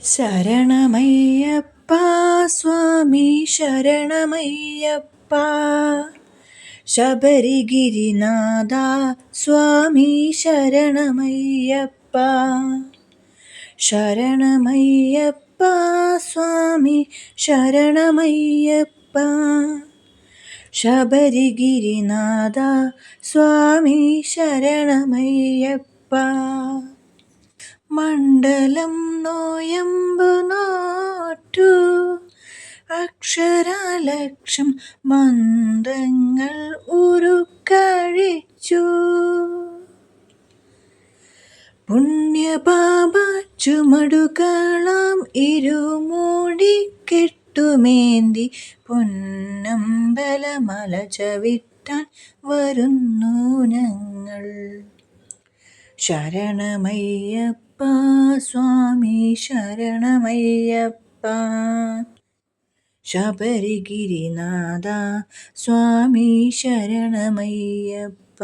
ശരണമയ്യപ്പ സ്വാമി ശരണമയ്യപ്പ ശബരിഗിരിനാഥ സ്വാമി ശരണമയ്യപ്പ ശരണമയ്യപ്പ സ്വാമി ശരണമയ്യപ്പ ശബരിഗിരിനാഥ സ്വാമി ശരണമയ്യപ്പ മണ്ഡലം നോയമ്പു നോറ്റു അക്ഷരാലക്ഷം മന്ത്രങ്ങൾ ഉരുക്കഴിച്ചു പുണ്യപാപ ചുമടുകളാം ഇരുമൂടി കെട്ടുമേന്തി പൊന്നമ്പലമല ചവിട്ടാൻ വരുന്നു ഞങ്ങൾ. ശരണമയ്യപ്പ സ്വാമി ശരണമയ്യപ്പ ശബരിഗിരിനാഥ സ്വാമി ശരണമയ്യപ്പ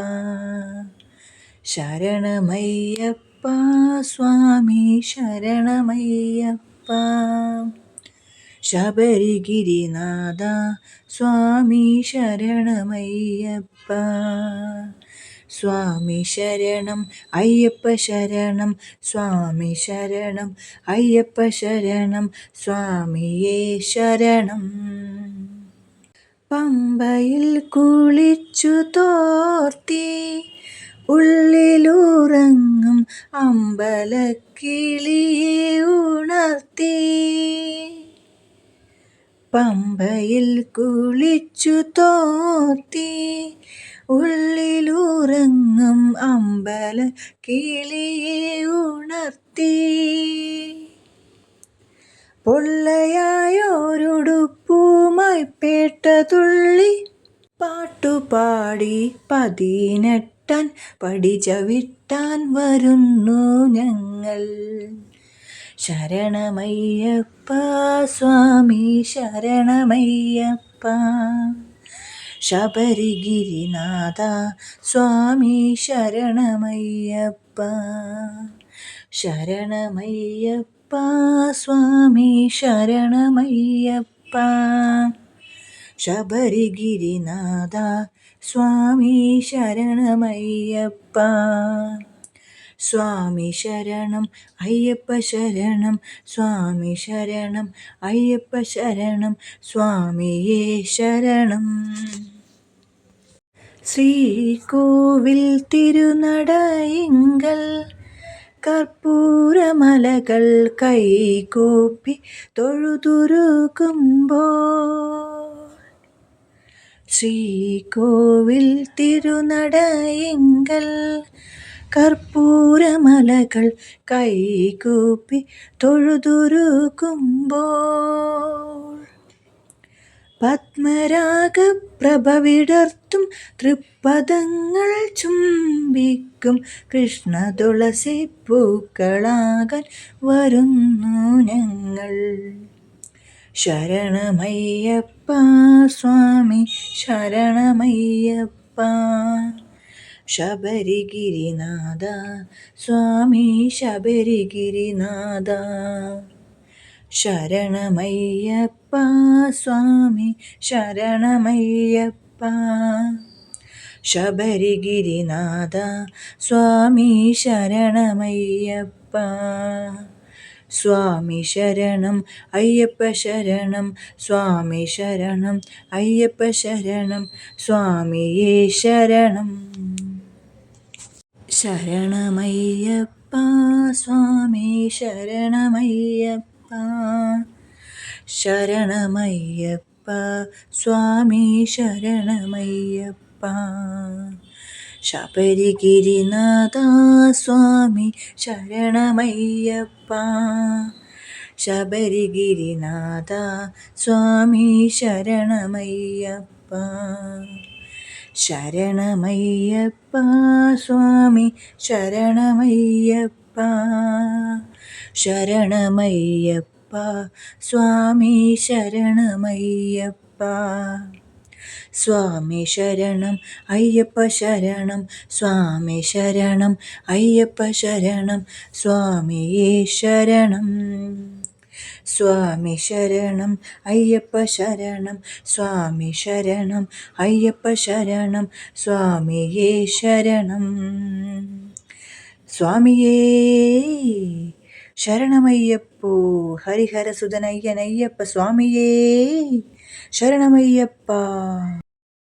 ശരണമയ്യപ്പ സ്വാമി ശരണമയ്യപ്പ ശബരിഗിരിനാഥ സ്വാമി ശരണമയ്യപ്പ സ്വാമി ശരണം അയ്യപ്പ ശരണം സ്വാമി ശരണം അയ്യപ്പ ശരണം സ്വാമിയേ ശരണം. പമ്പയിൽ കുളിച്ചു തോർത്തി ഉള്ളിലുറങ്ങും അമ്പലക്കിളിയെ ഉണർത്തി പമ്പയിൽ കുളിച്ചു തോർത്തി ഉള്ളിലുറങ്ങും അമ്പലക്കിളിയെ ഉണർത്തി പൊള്ളയായൊരുടുപ്പുമായി പേട്ടതുള്ളി പാട്ടുപാടി 18 പടി ചവിട്ടാൻ വരുന്നു ഞങ്ങൾ. ശരണമയ്യപ്പ സ്വാമി ശരണമയ്യപ്പ ശബരിഗിരിനാഥ സ്വാമി ശരണമയ്യപ്പ ശരണമയ്യപ്പ സ്വാമി ശരണമയ്യപ്പ ശബരിഗിരിനാഥ സ്വാമി ശരണമയ്യപ്പ സ്വാമി ശരണം അയ്യപ്പ ശരണം സ്വാമി ശരണം അയ്യപ്പ ശരണം സ്വാമിയേ ശരണം. ശ്രീകോവിൽ തിരുനടയിങ്കൽ കർപ്പൂരമലകൾ കൈകൂപ്പി തൊഴുതുരുകുമ്പോൾ ശ്രീകോവിൽ തിരുനടയിങ്കൽ കർപ്പൂരമലകൾ കൈകൂപ്പി തൊഴുതുരുകുമ്പോൾ പത്മരാഗപ്രഭ വിടർത്തും തൃപ്പദങ്ങൾ ചുംബിക്കും കൃഷ്ണ തുളസി പൂക്കളാകാൻ വരുന്നു ഞങ്ങൾ. ശരണമയ്യപ്പ സ്വാമി ശരണമയ്യപ്പ ശബരിഗിരിനാഥ സ്വാമി ശബരിഗിരിനാഥ ശരണമയ്യപ്പ സ്വാമി ശരണമയ്യപ്പ ശബരിഗിരിനാഥ സ്വാമി ശരണമയ്യപ്പ സ്വാമി ശരണം അയ്യപ്പ ശരണം സ്വാമി ശരണം അയ്യപ്പ ശരണം സ്വാമിയേ ശരണം. ശരണമയ്യപ്പ സ്വാമി ശരണമയ്യപ്പ ശരണമയ്യപ്പ സ്വാമി ശരണമയ്യപ്പ ശബരിഗിരിനാഥ സ്വാമി ശരണമയ്യപ്പ ശബരിഗിരിനാഥ സ്വാമി ശരണമയ്യപ്പ ശരണമയ്യപ്പ സ്വാമി ശരണമയ്യപ്പ ശരണമയ്യപ്പ സ്വാമി ശരണമയ്യപ്പ സ്വാമി ശരണം അയ്യപ്പ ശരണം സ്വാമി ശരണം അയ്യപ്പ ശരണം സ്വാമിയേ ശരണം. സ്വാമി ശരണം അയ്യപ്പ ശരണം സ്വാമി ശരണം അയ്യപ്പ ശരണം സ്വാമിയേ ശരണം സ്വാമിയേ ശരണമയ്യപ്പോ ഹരിഹരസുതനയ്യനയ്യപ്പ സ്വാമിയേ ശരണമയ്യപ്പ.